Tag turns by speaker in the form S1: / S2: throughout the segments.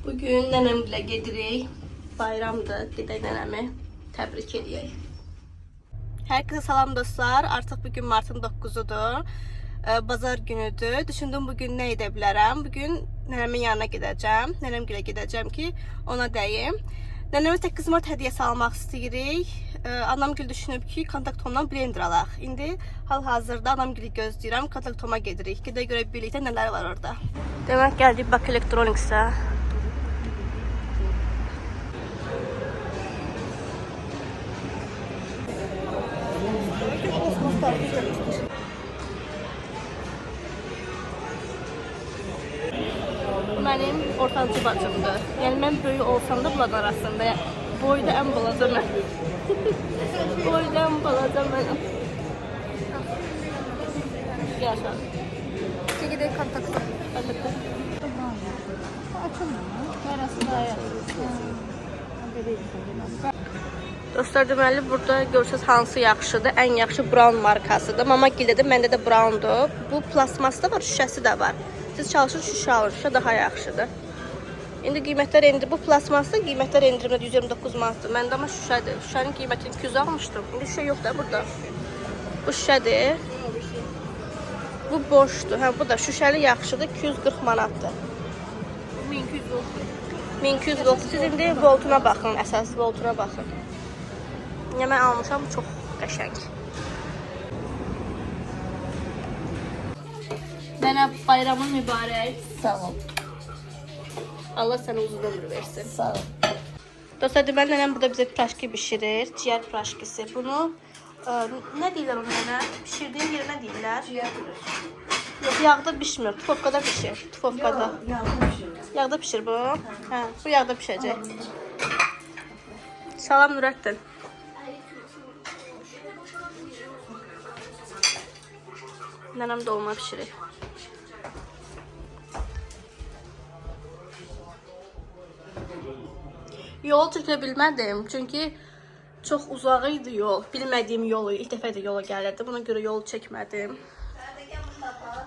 S1: Bugün nənəmlə gedirik. Bayramdır. Gedək nənəmi təbrik edək. Hər kəsə salam dostlar. Artıq bugün martın 9-udur. Bazar günüdür. Düşündüm bugün nə edə bilərəm. Bugün nənəmin yanına gedəcəm. Nənəmgilə gedəcəm ki, ona deyim. Nənəmə 8 mart hədiyyəsi almaq istəyirik. Anamgil düşünüb ki, kontaktomdan blender alaq. İndi hal-hazırda anamgili gözləyirəm. Kontaktoma gedirik. Gedək görək birlikdə nələr var orada. Demək gəldik Bakı Elektroniksə. Bu mənim ortancı bacımdır. Yəni mən böyük olsam da bunların arasında. Boyda ən balaca mən. Boyda ən balaca mənim. Gəl aşağı.
S2: Çekirdek kontakta.
S1: Dostlar, deməli burada görsəz hansı yaxşıdır? Ən yaxşı Brown markasıdır. Mama gildə də məndə də Browndur. Bu plasmasda var, şüşəsi də var. Siz çalışın şüşə alın, şüşə daha yaxşıdır. İndi qiymətlər endirir. Bu plasmasda qiymətlər endirimdə 129 manatdır. Məndə amma şüşədir. Şüşənin qiymətini 200 almışdım. İndi şüşə yoxdur da burada. Bu şüşədir. Bu boşdur. Hə, bu da şüşəli yaxşıdır. 240 manatdır.
S2: 1200 oldu.
S1: 1200 volt. Siz indi voltuna baxın, əsas voltuna baxın. Ya mən almışam, çox qəşəng. Nənə, bayramın mübarək.
S2: Sağ ol.
S1: Allah sənə uzun ömür versin.
S2: Sağ ol.
S1: Dostlar, deməli nənəm burada bizə praşki bişirir. Ciyər praşkisi. Bunu nə deyirlər ona nənə? Pişirdiyin yerinə deyirlər.
S2: Ciyər piraşki.
S1: Yox, yağda pişmir. Tufovkada pişir. Tufovkada.
S2: Yağda pişirir.
S1: Yağda pişir bu. Hə, bu yağda pişəcək. Salam Nurəddin. Nənəm dolma pişirir. Yol çəkə bilmədim. Çünki çox uzaq idi yol. Bilmədiyim yol idi. İlk dəfə də yola gəlirdim. Buna görə yol çəkmədim.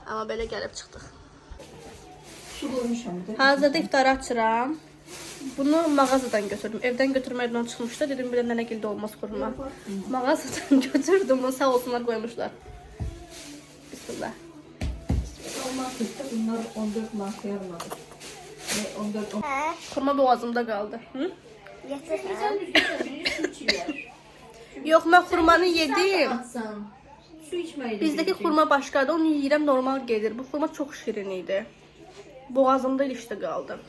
S1: Amma belə gəlib çıxdıq.
S2: Su koymuşam da.
S1: Hazırda iftara açıram. Bunu mağazadan götürdüm. Evdən götürməkdən çıxmışdı. Dedim bir də nənəgildə olmaz qurma. Mağazadan götürdüm. Bunu sağ olsunlar qoymuşlar. Bismillah.
S2: Bunlar 14 marka yarmadı. 14
S1: Kurma boğazımda qaldı. Hı?
S2: içiyor.
S1: Yox, mən xurmanı yedim.
S2: Su içmeyi.
S1: Bizdəki xurma başqadır. Onu yeyirəm, normal gedir. Bu xurma çox şirin idi. Boğazımda ilişdə qaldı.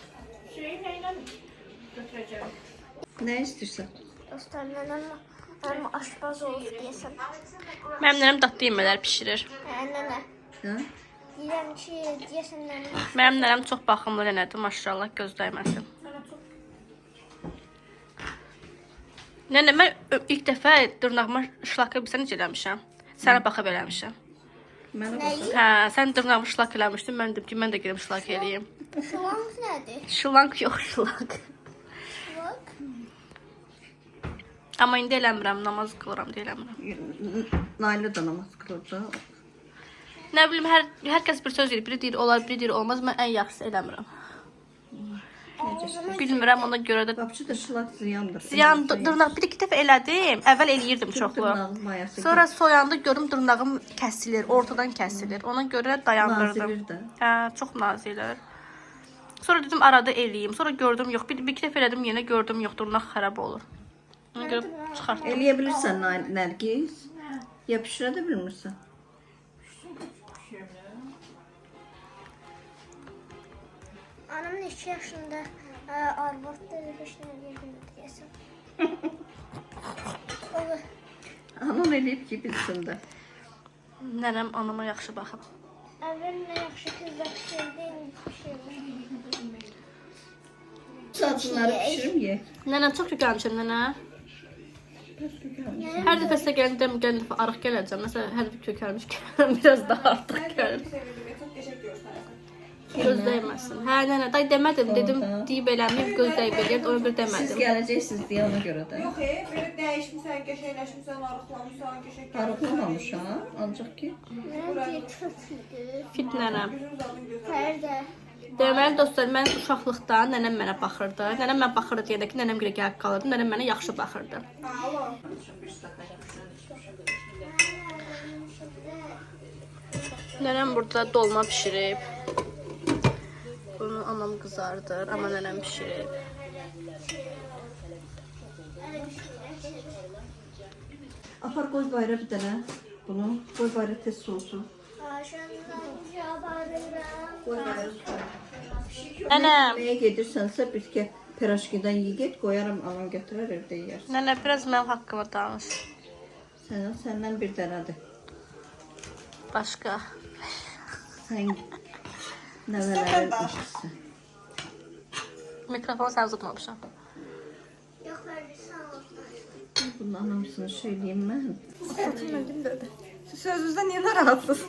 S2: Ne istiyorsan?
S3: Dostlarından ama aşpaz olur diyesin.
S1: Mənim nənəm dadlı yemələr bişirir.
S3: Nene.
S2: Ha?
S3: Diyem ki diyesin nene.
S1: Mənim nənəm çox baxımlı nənədir, maşallah, göz dəyməsin. Nənə, mən ilk dəfə dırnağıma şlaka bilsən necə eləmişəm? Sənə baxıb eləmişəm.
S2: Mənə
S3: Neyi?
S2: bak.
S1: Hə, sən dırnağımı şlak eləmişdin, mən dedim ki, mən də gedim şlak eləyim.
S3: Şulank nedir?
S1: Şlank yox, şlak.
S3: Şulank.
S1: Amma indi eləmirəm, namaz qılıram deyə eləmirəm.
S2: Nayla da namaz kılırdı.
S1: Nə bilim, hər kəs bir söz deyir, biri deyir olar, biri deyir olmaz, mən ən yaxşısı eləmirəm. Bilmirəm, ona görə də
S2: Kapçı da şılak ziyandır.
S1: ziyan dırnaq bir-iki dəfə elədim. Əvvəl eləyirdim çoxlu.
S2: Dırnağın mayası.
S1: Sonra soyanda görüm dırnağım kəsilir, ortadan kəsilir. Ona görə dayandırdım.
S2: Nazilir də.
S1: Hə, çox nazilir. Sonra dedim arada eləyim. Sonra gördüm yox, bir-iki dəfə elədim, yenə gördüm yox, dırnaq xarab olur. Ona görə çıxartdım.
S2: Eleyebilirsen Nergis. Yapıştırabilir misin?
S3: Anamın 2 yaşında arvadda 5 tane diyesin. Olur.
S2: Anan eleyip ki bilsin de.
S1: Nənəm anama yaxşı baxıb.
S3: Evvel ne yakşı kızlar pişirdi, bir şey.
S2: Saçınları pişirim ye.
S1: Nənəm çox yüklənmişəm nənə. Hər dəfə sizə gəldəm, gələn dəfə arıq gələcəm. Məsələn, hər dəfə kökəlmiş gəlirəm, biraz daha artıq gəlir. Göz dəyməsin. Hə, nənə, day demədim, dedim, deyib eləməyib, göz dəyib eləyir, ona görə
S2: Siz
S1: demədim.
S2: gələcəksiniz deyə ona görə də.
S4: Yox, belə dəyişmisən, qəşəngləşmisən, arıqlamısan, qəşəng.
S2: Arıqlamamışam, ancaq ki.
S3: Ne diye kötüydü.
S1: Fit nənəm.
S3: Perde.
S1: Deməli dostlar, mən uşaqlıqdan nənəm mənə baxırdı. Nənəm mənə baxırdı deyəndə ki, nənəm gilə gəlib qalırdı. Nənəm mənə yaxşı baxırdı. Nənəm burada dolma pişirib. Bunu anam qızardır, amma nənəm pişirib.
S2: Apar qoy bayra bir dənə bunu. Qoy bayra tez soğusun. Qoy bayra soğusun.
S1: Nənəm,
S2: Nəyə gedirsənsə bir ki piraşkidən ye get, qoyaram anam götürər evdə yeyərsən.
S1: nənə biraz mənim haqqımda danış.
S2: Səndən bir dənədir.
S1: Başqa.
S2: Sən nəvələrin işçisən.
S1: Mikrofonu sən tutmamışam.
S3: Yox, sağ ol.
S2: Bundan hamısını söyləyeyim mən.
S4: Sözünüzdən niyə narahatsınız?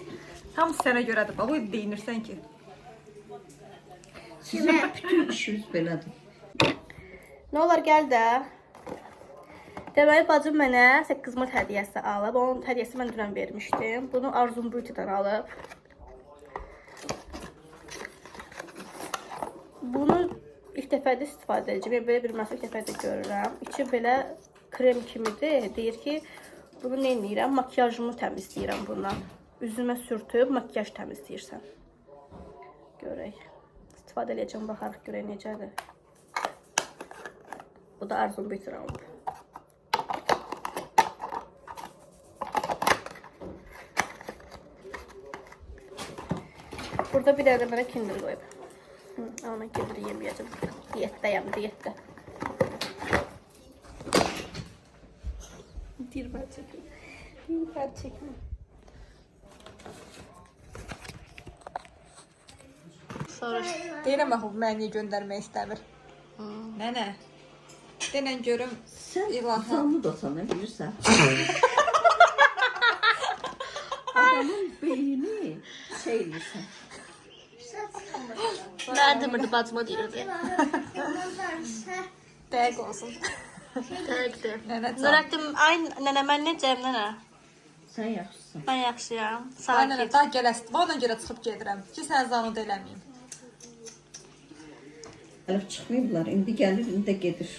S4: Hamısı sənə görədir. Bax, o deyinirsən ki.
S2: Sizin bütün işiniz belədir.
S1: Nə olar gəl də. Deməli bacım mənə 8 mart hədiyyəsi alıb. Onun hədiyyəsi mən dünən vermişdim. Bunu Arzum Beauty-dən alıb. Bunu ilk dəfədə istifadə edəcəm. Belə bir məsələ ilk dəfədə görürəm. İçi belə krem kimidir. Deyir ki, bunu nə edirəm? Makyajımı təmizləyirəm bundan. Üzümə sürtüb makyaj təmizləyirsən. Görək. İstifadə edəcəm, baxarıq görək necədir. Bu da Arzum Beauty-dən alıb. Burada bir dənə mənə Kinder qoyub. Amma mən Kinder yeməyəcəm. Diyetdəyəm, diyetdə. Dirbar çəkim. Dirbar çəkim. Sonra
S4: Deyirəm axı, məni niyə göndərmək istəmir. Nənə, denən görüm.
S2: Sən
S4: İlahi.
S2: zanlı da sana bilirsən. Adamın beynini şey edirsən.
S1: mən demirdi, bacıma deyirdi. Dəqiq olsun. Dəqiqdir.
S4: Nənə can.
S1: Nurəddin, ay nənə, mən necəyəm nənə?
S2: Sən yaxşısan.
S1: Mən yaxşıyam.
S4: Ay nənə,
S1: Sakit.
S4: daha gələsdir. Ona görə çıxıb gedirəm ki, sən zanı eləməyim.
S2: Gəlib çıxmayıblar, indi gəlir, indi də gedir.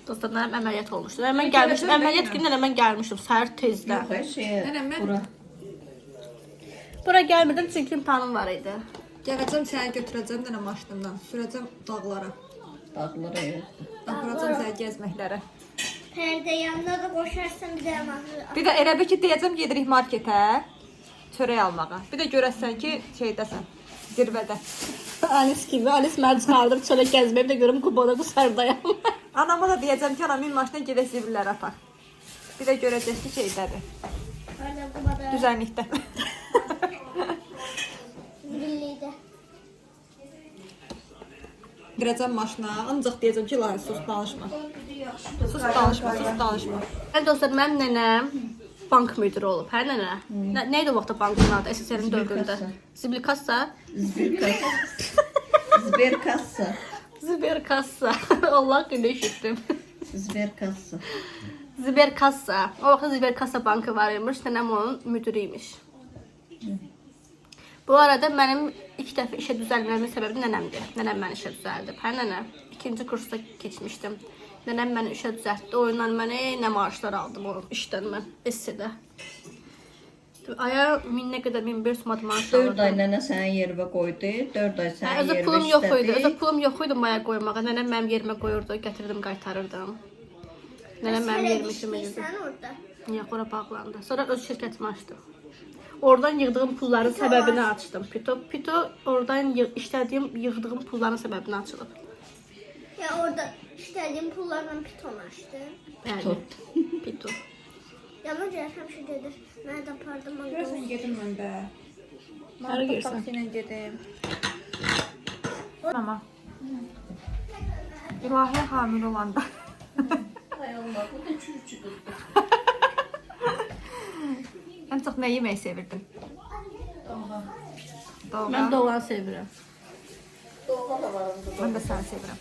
S1: Dostlar, nənəm əməliyyat olmuşdu. Mən gəlmişdim, əməliyyat günü nənə mən gəlmişdim, səhər tezdən.
S2: Yox, hər şeyə
S4: Nənə, mən-
S2: bura.
S1: Bura gəlmirdim çünki imtahanım var idi.
S4: Gələcəm səni götürəcəm nənə maşınımdan. Sürəcəm dağlara.
S2: Dağlara yoxdur.
S4: Aparacam səni gəzməklərə.
S3: Pərdə yanına da qoşarsan bir də mahnı.
S4: Bir də elə bil ki, deyəcəm gedirik marketə, çörək almağa. Bir də görəsən ki, şeydəsən, zirvədə.
S1: Alice kimi, Alice məni çıxardır çölə gəzməyə, bir də görüm Kubada qusardayam.
S4: Anama da deyəcəm ki, anam min maşına gedək zibillərə apar. Bir də görəcək ki, şeydədir,
S3: Pərdə qubada.
S4: düzənlikdə.
S3: Zibillikdə.
S4: Girəcəm maşına, ancaq deyəcəm ki, Lara, sus danışma. Sus danışma, sus danışma.
S1: Hə dostlar, mənim nənəm bank müdürü olub, hə nənə? Nə idi o vaxtda bankın adı SSR-in dövründə? Zibilkassa.
S2: Zbirkassa. Zbirkassa.
S1: Ziberkassa. Allah günü eşitdim.
S2: Zbirkassa.
S1: Ziberkassa. O vaxt Ziberkassa bankı var imiş, nənəm onun müdürü imiş. Bu arada mənim ilk dəfə işə düzəlməmin səbəbi nənəmdir. Nənəm məni işə düzəldib. Hə nənə? 2-ci kursda keçmişdim. Nənəm məni işə düzəltdi. Oyundan mənə nə maaşlar aldım o işdən mən. SC-də. Aya 1000-nə qədər 1500 manat maaş
S2: 4
S1: alırdım.
S2: ay nənə səni yerimə qoydu, 4 ay
S1: Hə,
S2: səni
S1: özü
S2: yerimə
S1: pulum yox idi.
S2: işlədi.
S1: Özü pulum yox idi maya qoymağa. Nənəm mənim yerimə qoyurdu, gətirdim, qaytarırdım. Nənəm mənim yerimi kimi edirdi.
S3: Sən orada.
S1: Yox, ora bağlandı. Sonra öz şirkətimi açdım. Oradan yığdığım pulların səbəbini açdım. Pito oradan işlədiyim, yığdığım pulların səbəbini açılıb.
S3: Ya orada işlədiyim pullarla piton açdın.
S1: Yəni, Pito.
S3: Yaman gəlir həmişə gedir. Mənə də apardım.
S4: Görəsən gedim mən də.
S1: Hara girsən?
S4: Taksi ilə gedim. Mama. İlahi hamile olanda.
S2: Ay Allah, bu da çürücüdür.
S4: Ən çox nə yeməyi sevirdin?
S2: Doğma.
S4: Doğma.
S1: Mən doğan sevirəm.
S2: Doğma da var onda.
S4: Mən də səni sevirəm.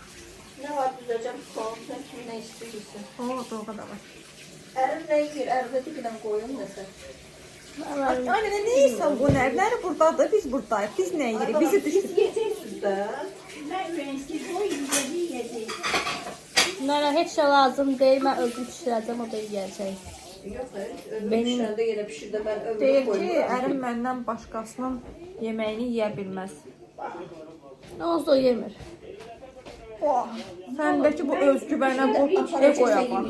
S2: Nə var düzəcəm, soğuk, sən kimi nə istəyirsən.
S4: O, doğma da var.
S2: Ərim nə yiyir, ərimə dibinə qoyun nəsə.
S4: Anne ne yiyirsən bu nərləri buradadır, biz buradayıq. Biz nə yeyirik? Bizi düşün.
S2: Siz yiyəcəksiniz da.
S1: Nara heç şey lazım değil. Mən özüm pişirəcəm, o da yeyəcək.
S2: Yox, benim pişirəndə yenə pişirdə mən ömrü
S4: Deyir ki,
S2: koymuram.
S4: ərim məndən başqasının yeməyini yeyə bilməz.
S1: Onsuz da o yemir.
S4: Səndəki bu özgüvənə, bu egoya bax.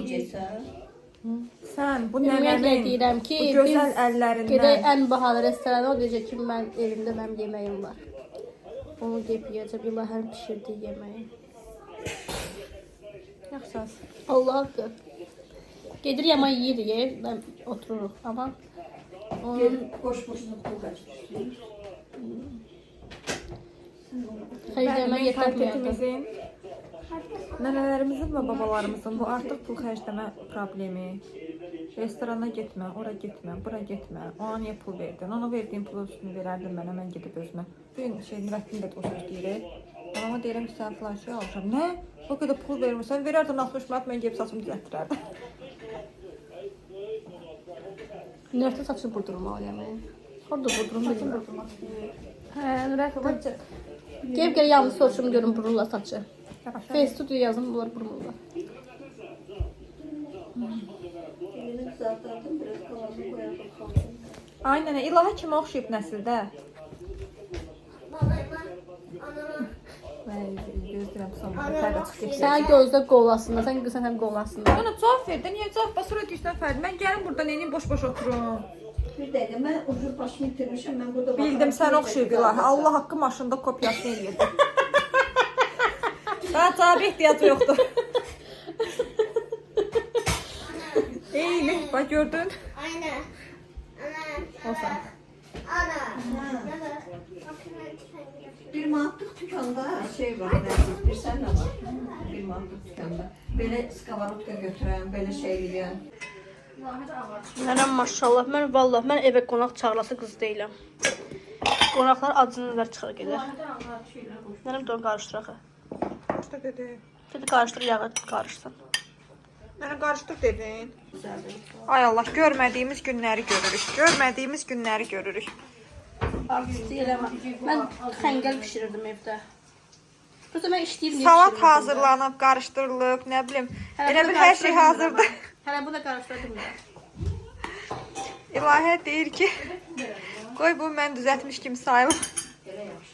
S4: Sən bu
S1: Ümumiyyətlə
S4: nənənin,
S1: deyirəm ki,
S4: bu gözəl
S1: biz gedək
S4: əllərindən
S1: ən bahalı restorana, o deyəcək ki, mən evimdə mənim yeməyim var. Onu deyib yeyəcəm, İlahənin pişirdiyi yeməyi.
S4: yaxşıs.
S1: Allah haqqı. Gedir yemək yeyirik, mən otururuq, amma onun
S2: Boş-boşuna pul kaçmışsın.
S1: xərcləmə yetərməyəcək.
S4: Mentalitetімizin, nənələrimizin və babalarımızın bu artıq pul xərcləmə problemi. Restorana getmə, ora getmə, bura getmə. Ona niyə pul verdin? Ona verdiyin pulu üstünü verərdim mənə, mən gedib özümə. Bugün Nurəddin də o söz deyir. Anama deyirəm ki, sən filan şey alacam. Nə? O qədər pul vermirsən, verərdin 60 manat, mən gedib saçımı düzəltdirərdim.
S1: Nörtə saçını burdurmalıyam. Orada burdurum bilmirəm. Hə, Nurəddin. Gəl yanlış soruşum görüm bururlar saçı. Facebook yazın, bunlar burmurlar.
S2: Elini kızartardım, biraz kalanını koyardım kalsın.
S4: Ay nənə, ilahi kimi oxşayıb nəsildə. Mən gözləyirəm sonra fərdə çıxıb.
S1: Sən gözlə qolasında, sən həm qolasında.
S4: Bana cavab ver də, niyə cavab basır ödəyirsən Fərdi? Mən gəlim burada neyini boş-boş oturum.
S2: Bir dəqiqə, mən ucur başımı itirmişəm, mən burada
S4: Bildim sən oxşayıb ilahi. Allah haqqı maşında kopyasını eləyirdi. Bana cavab ehtiyacı yoxdur. Eyni, bax gördün.
S3: Aynen.
S4: Olsun.
S2: Bir mantık dükkanda şey var, nəzir, bir sən nə var? Bir mantık dükkanda. Belə skavarotka götürən, belə şey eləyən.
S1: Mənəm maşallah, mən evə qonaq çağırası qız deyiləm. Qonaqlar acını ver çıxır gedir. Mənəm də onu qarışdıraq.
S4: İşte dedi.
S1: Dedi qarışdır, yağı qarışsın.
S4: Mənə qarışdır dedin. Ay Allah, görmədiyimiz günləri görürük. Görmədiyimiz günləri görürük.
S1: Artisti eləmə. Mən xəngəl bişirirdim evdə. Burada mən işləyirdim.
S4: Salat hazırlanıb, qarışdırılıb, nə bilim. Elə bir hər şey hazırdır.
S1: Hələ bunu da qarışdırdım da.
S4: İlahə deyir ki, qoy bu mən düzəltmiş kimi sayılır.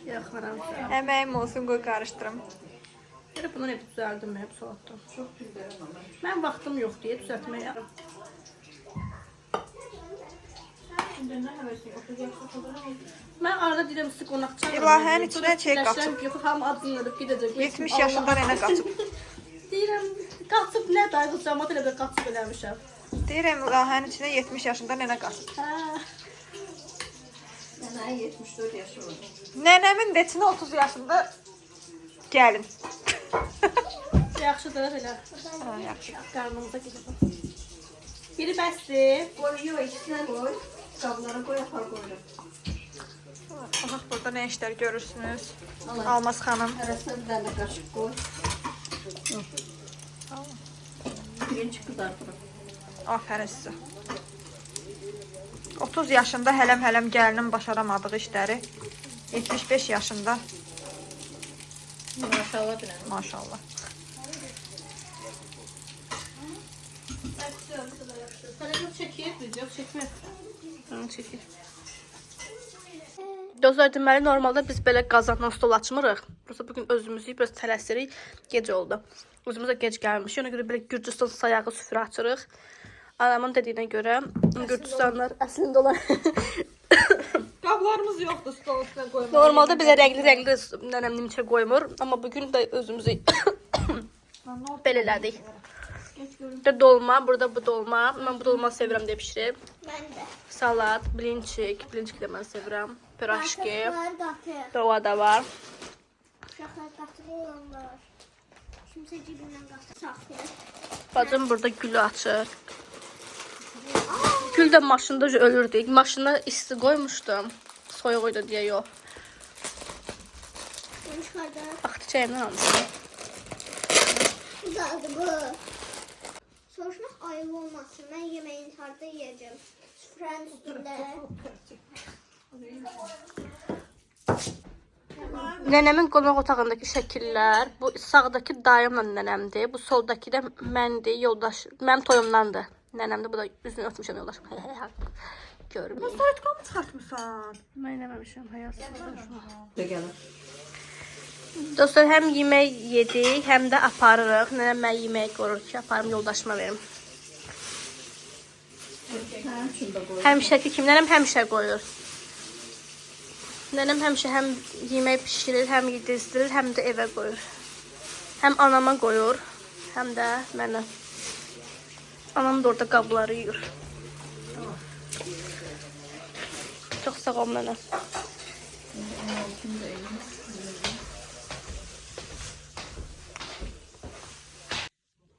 S1: Yox, mənəm.
S4: Əməyim olsun, qoy qarışdırım.
S1: Elə bundan hep düzəldim hep salatdan. Mən vaxtım yox deyə düzəltməyə. Mən arada deyirəm sizi qonaq çağırın.
S4: İlahənin içinə çək qaçıb.
S1: Yox, hamı adınları gedəcək.
S4: 70 yaşında nənə qaçıb.
S1: Deyirəm, qaçıb nə dayı cəmat elə bir qaçıb eləmişəm.
S4: Deyirəm, İlahənin içinə 70 yaşında nənə qaçıb.
S1: Hə.
S2: Nənəyə 74 yaşı var.
S4: Nənəmin də içinə 30 yaşında gəlin.
S1: Yaxşıdır elə.
S4: Ha, yaxşı.
S1: Qarnımıza gedəcəm. Biri bəsdir.
S2: Qoy, yox, ikisinə qoy. Qablara qoy, apar qoyuram.
S4: Bax, burada nə işlər görürsünüz. Almaz xanım.
S2: Arasına bir dənə qaşıq qoy. Birinci qızartırım.
S4: Afərin sizə. 30 yaşında hələm-hələm gəlinin başaramadığı işləri 75 yaşında
S1: Maşallah biləm.
S4: maşallah.
S1: Telefon çəkir, video çəkmir. Çəkir. Dostlar, deməli normalda biz belə qazandan stol açmırıq. Bursa bugün özümüzü biraz tələsirik. Gecə oldu. Özümüzə gec gəlmişik. Ona görə belə Gürcüstan sayağı süfrə açırıq. Anamın dediyinə görə Gürcüstanlar əslində onlar
S4: Qablarımız yoxdur stol üstünə qoymaq.
S1: normalda belə rəngli nənəm nimçə qoymur, amma bugün də özümüzü belə elədik. Burada dolma, burada bu dolma. Mən bu dolma sevirəm deyə bişirib.
S3: Ben de.
S1: Salat, blinçik də mən sevirəm. Piraşki,
S3: Şakaklar katı.
S1: dova da var.
S3: Şakak katı olanlar. Kimse cibinden katı saklıyor.
S1: Bacım burada gülü açır. Gül də maşında ölürdü. Maşına isti qoymuşdum. Soyuq idi deyə yox.
S3: Bunu çıkardı.
S1: Bax, çəyimdən almışım.
S3: Güzeldi bu. Soruşmak ayıp olmasın. Ben yemeğini tartıda yiyeceğim. Süfrenin üstünde.
S1: Nənəmin qonaq otağındakı şəkillər. Bu sağdakı dayımla nənəmdir. Bu soldakı da məndir, yoldaş. Mənim toyumdandır. Nənəmdir. Bu da üzünü örtmüşəm yoldaşım. Görməyim.
S4: Saatqa mı çıxartmısan?
S1: Mən eləməmişəm həyatımda.
S2: Da gəlir.
S1: Dostlar, həm yemək yedik, həm də aparırıq. Nənəm mən yemək qoyur ki, aparım yoldaşıma verim. Həmişəki kimi nənəm həmişə qoyur. Nənəm həmişə həm yemək pişirir, həm yedizdirir, həm də evə qoyur. Həm anama qoyur, həm də mənə. Anam da orada qabları yuyur. Çox sağ ol mənə.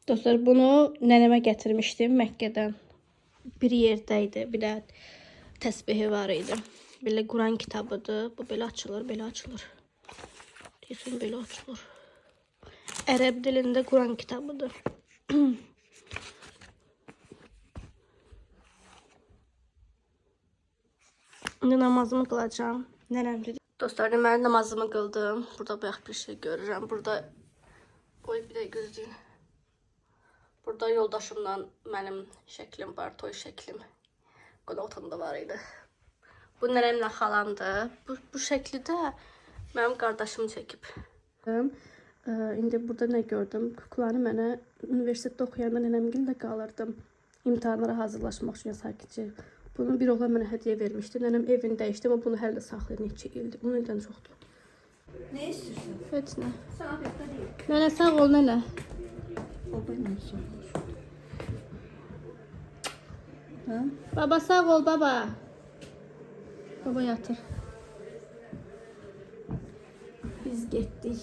S1: Dostlar, bunu nənəmə gətirmişdim Məkkədən. Bir yerdəydi, bir də təsbihi var idi. Belə Quran kitabıdır. Bu belə açılır, belə açılır. Deyəsən belə açılır. Ərəb dilində Quran kitabıdır. İndi namazımı qılacağım. Nənəm dedi. Dostlar, mən namazımı qıldım. Burada bayaq bir şey görürəm. Burada qoy bir də gözləyin. Burada yoldaşımla mənim şəklim var, toy şəklim. Qonaq otağında var idi. Bu nənəmlə xalamdır. Bu şəkli də mənim qardaşım çəkib. İndi burada nə gördüm? Kuklanı mənə universitetdə oxuyanda nənəmgildə qalırdım. İmtahanlara hazırlaşmaq üçün sakitcə. Bunu bir oğlan mənə hədiyyə vermişdi. Nənəm evini dəyişdi, amma bunu hələ də saxlayır. Neçə ildir. Bunun ildən çoxdur.
S2: Nə istəyirsən?
S1: Heç nə.
S2: Sağ ol, deyil.
S1: Nənə sağ ol, nənə.
S2: Baba nə istəyirsən?
S1: Baba sağ ol, baba. Baba yatır. Biz getdik.